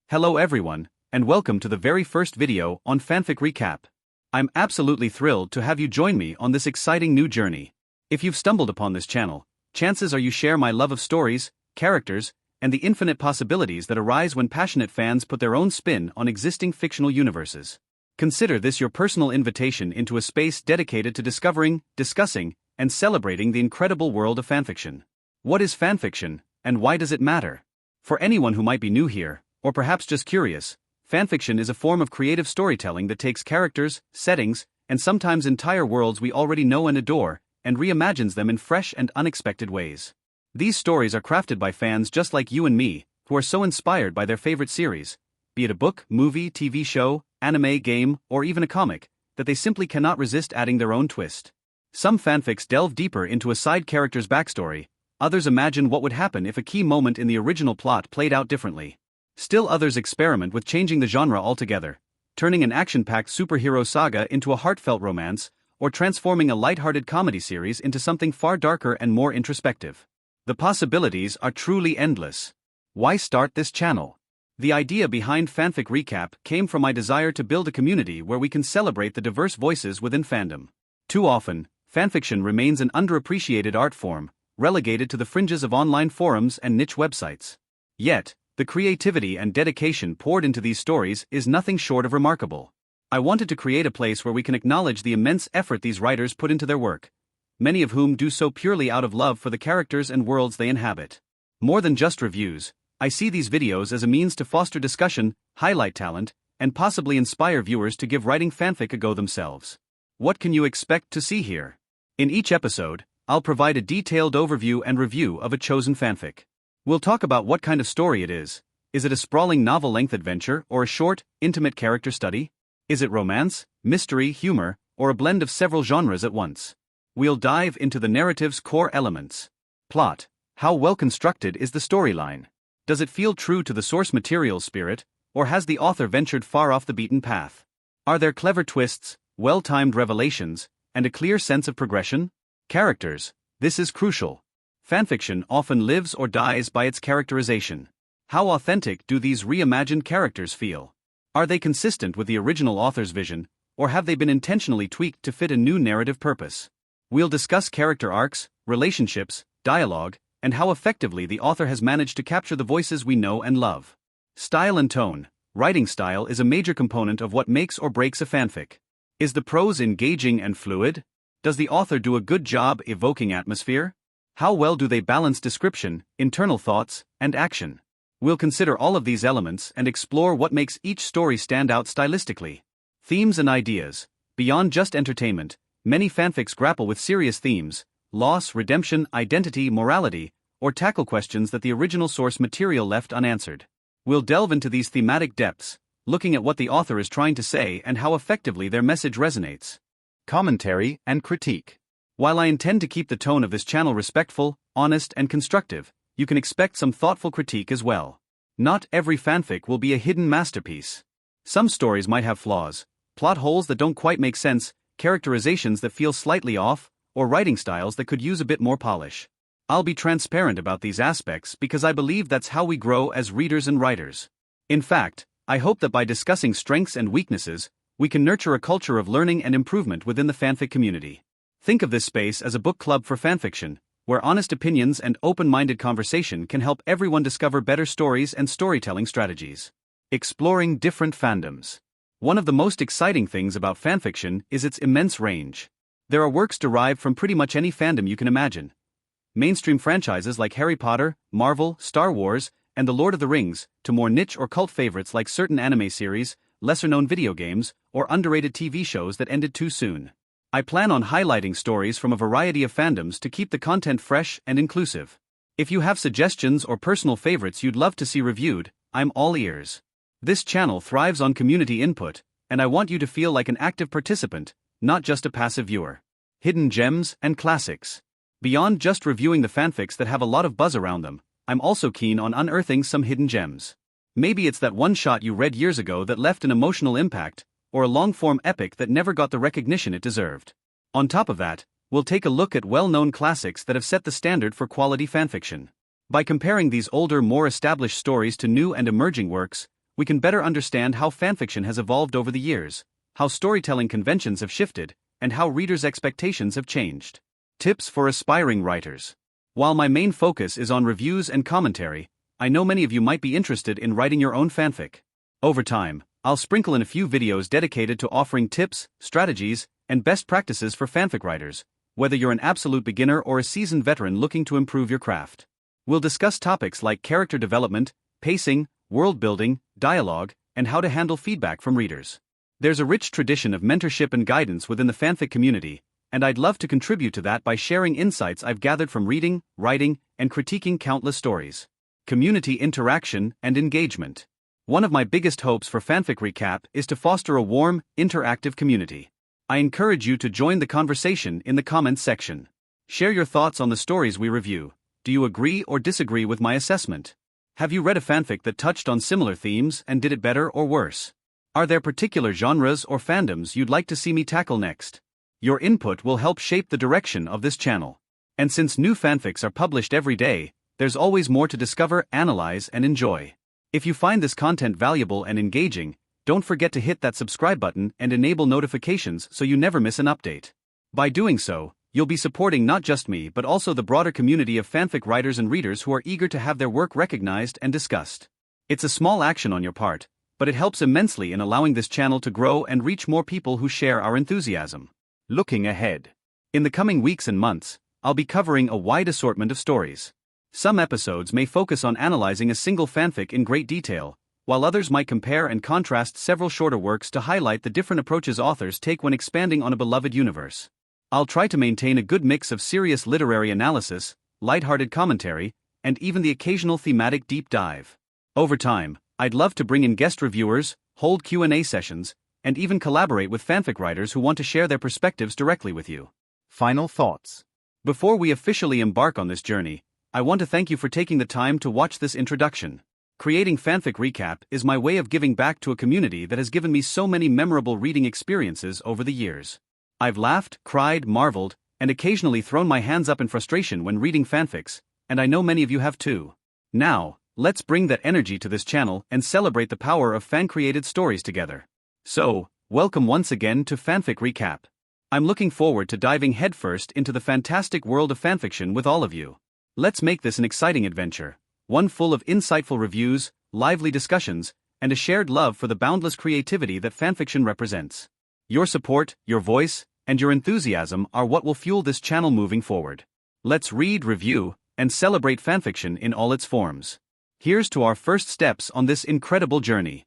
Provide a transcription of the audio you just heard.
Hello everyone, and welcome to the very first video on FanFic Recap. I'm absolutely thrilled to have you join me on this exciting new journey. If you've stumbled upon this channel, chances are you share my love of stories, characters, and the infinite possibilities that arise when passionate fans put their own spin on existing fictional universes. Consider this your personal invitation into a space dedicated to discovering, discussing, and celebrating the incredible world of fanfiction. What is fanfiction, and why does it matter? For anyone who might be new here, or perhaps just curious, fanfiction is a form of creative storytelling that takes characters, settings, and sometimes entire worlds we already know and adore, and reimagines them in fresh and unexpected ways. These stories are crafted by fans just like you and me, who are so inspired by their favorite series, be it a book, movie, TV show, anime, game, or even a comic, that they simply cannot resist adding their own twist. Some fanfics delve deeper into a side character's backstory, others imagine what would happen if a key moment in the original plot played out differently. Still others experiment with changing the genre altogether, turning an action-packed superhero saga into a heartfelt romance, or transforming a lighthearted comedy series into something far darker and more introspective. The possibilities are truly endless. Why start this channel? The idea behind FanFic Recap came from my desire to build a community where we can celebrate the diverse voices within fandom. Too often, fanfiction remains an underappreciated art form, relegated to the fringes of online forums and niche websites. Yet, the creativity and dedication poured into these stories is nothing short of remarkable. I wanted to create a place where we can acknowledge the immense effort these writers put into their work, many of whom do so purely out of love for the characters and worlds they inhabit. More than just reviews, I see these videos as a means to foster discussion, highlight talent, and possibly inspire viewers to give writing fanfic a go themselves. What can you expect to see here? In each episode, I'll provide a detailed overview and review of a chosen fanfic. We'll talk about what kind of story it is. Is it a sprawling novel-length adventure or a short, intimate character study? Is it romance, mystery, humor, or a blend of several genres at once? We'll dive into the narrative's core elements. Plot. How well constructed is the storyline? Does it feel true to the source material's spirit, or has the author ventured far off the beaten path? Are there clever twists, well-timed revelations, and a clear sense of progression? Characters. This is crucial. Fanfiction often lives or dies by its characterization. How authentic do these reimagined characters feel? Are they consistent with the original author's vision, or have they been intentionally tweaked to fit a new narrative purpose? We'll discuss character arcs, relationships, dialogue, and how effectively the author has managed to capture the voices we know and love. Style and tone. Writing style is a major component of what makes or breaks a fanfic. Is the prose engaging and fluid? Does the author do a good job evoking atmosphere? How well do they balance description, internal thoughts, and action? We'll consider all of these elements and explore what makes each story stand out stylistically. Themes and ideas. Beyond just entertainment, many fanfics grapple with serious themes: loss, redemption, identity, morality, or tackle questions that the original source material left unanswered. We'll delve into these thematic depths, looking at what the author is trying to say and how effectively their message resonates. Commentary and critique. While I intend to keep the tone of this channel respectful, honest, and constructive, you can expect some thoughtful critique as well. Not every fanfic will be a hidden masterpiece. Some stories might have flaws, plot holes that don't quite make sense, characterizations that feel slightly off, or writing styles that could use a bit more polish. I'll be transparent about these aspects because I believe that's how we grow as readers and writers. In fact, I hope that by discussing strengths and weaknesses, we can nurture a culture of learning and improvement within the fanfic community. Think of this space as a book club for fanfiction, where honest opinions and open-minded conversation can help everyone discover better stories and storytelling strategies. Exploring different fandoms. One of the most exciting things about fanfiction is its immense range. There are works derived from pretty much any fandom you can imagine. Mainstream franchises like Harry Potter, Marvel, Star Wars, and The Lord of the Rings, to more niche or cult favorites like certain anime series, lesser-known video games, or underrated TV shows that ended too soon. I plan on highlighting stories from a variety of fandoms to keep the content fresh and inclusive. If you have suggestions or personal favorites you'd love to see reviewed, I'm all ears. This channel thrives on community input, and I want you to feel like an active participant, not just a passive viewer. Hidden gems and classics. Beyond just reviewing the fanfics that have a lot of buzz around them, I'm also keen on unearthing some hidden gems. Maybe it's that one shot you read years ago that left an emotional impact, or a long-form epic that never got the recognition it deserved. On top of that, we'll take a look at well-known classics that have set the standard for quality fanfiction. By comparing these older, more established stories to new and emerging works, we can better understand how fanfiction has evolved over the years, how storytelling conventions have shifted, and how readers' expectations have changed. Tips for aspiring writers. While my main focus is on reviews and commentary, I know many of you might be interested in writing your own fanfic. Over time, I'll sprinkle in a few videos dedicated to offering tips, strategies, and best practices for fanfic writers, whether you're an absolute beginner or a seasoned veteran looking to improve your craft. We'll discuss topics like character development, pacing, world building, dialogue, and how to handle feedback from readers. There's a rich tradition of mentorship and guidance within the fanfic community, and I'd love to contribute to that by sharing insights I've gathered from reading, writing, and critiquing countless stories. Community interaction and engagement. One of my biggest hopes for FanFic Recap is to foster a warm, interactive community. I encourage you to join the conversation in the comments section. Share your thoughts on the stories we review. Do you agree or disagree with my assessment? Have you read a fanfic that touched on similar themes and did it better or worse? Are there particular genres or fandoms you'd like to see me tackle next? Your input will help shape the direction of this channel. And since new fanfics are published every day, there's always more to discover, analyze, and enjoy. If you find this content valuable and engaging, don't forget to hit that subscribe button and enable notifications so you never miss an update. By doing so, you'll be supporting not just me but also the broader community of fanfic writers and readers who are eager to have their work recognized and discussed. It's a small action on your part, but it helps immensely in allowing this channel to grow and reach more people who share our enthusiasm. Looking ahead. In the coming weeks and months, I'll be covering a wide assortment of stories. Some episodes may focus on analyzing a single fanfic in great detail, while others might compare and contrast several shorter works to highlight the different approaches authors take when expanding on a beloved universe. I'll try to maintain a good mix of serious literary analysis, lighthearted commentary, and even the occasional thematic deep dive. Over time, I'd love to bring in guest reviewers, hold Q&A sessions, and even collaborate with fanfic writers who want to share their perspectives directly with you. Final thoughts. Before we officially embark on this journey, I want to thank you for taking the time to watch this introduction. Creating FanFic Recap is my way of giving back to a community that has given me so many memorable reading experiences over the years. I've laughed, cried, marveled, and occasionally thrown my hands up in frustration when reading fanfics, and I know many of you have too. Now, let's bring that energy to this channel and celebrate the power of fan-created stories together. So, welcome once again to FanFic Recap. I'm looking forward to diving headfirst into the fantastic world of fanfiction with all of you. Let's make this an exciting adventure, one full of insightful reviews, lively discussions, and a shared love for the boundless creativity that fanfiction represents. Your support, your voice, and your enthusiasm are what will fuel this channel moving forward. Let's read, review, and celebrate fanfiction in all its forms. Here's to our first steps on this incredible journey.